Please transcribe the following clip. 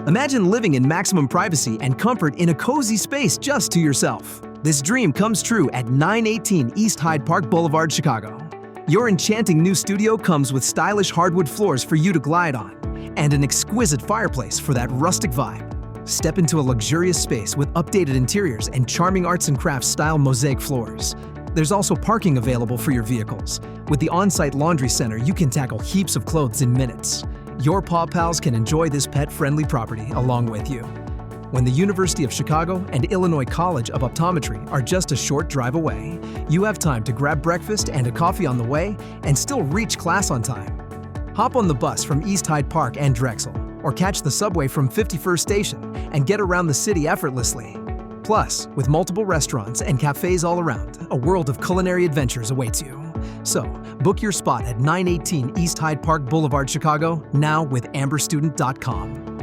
Imagine living in maximum privacy and comfort in a cozy space just to yourself. This dream comes true at 918 East Hyde Park Boulevard, Chicago. Your enchanting new studio comes with stylish hardwood floors for you to glide on and an exquisite fireplace for that rustic vibe. Step into a luxurious space with updated interiors and charming arts and crafts style mosaic floors. There's also parking available for your vehicles. With the on-site laundry center, you can tackle heaps of clothes in minutes. Your paw pals can enjoy this pet-friendly property along with you. When the University of Chicago and Illinois College of Optometry are just a short drive away, you have time to grab breakfast and a coffee on the way and still reach class on time. Hop on the bus from East Hyde Park and Drexel, or catch the subway from 51st Station and get around the city effortlessly. Plus, with multiple restaurants and cafes all around, a world of culinary adventures awaits you. So, book your spot at 918 East Hyde Park Boulevard, Chicago, now with amberstudent.com.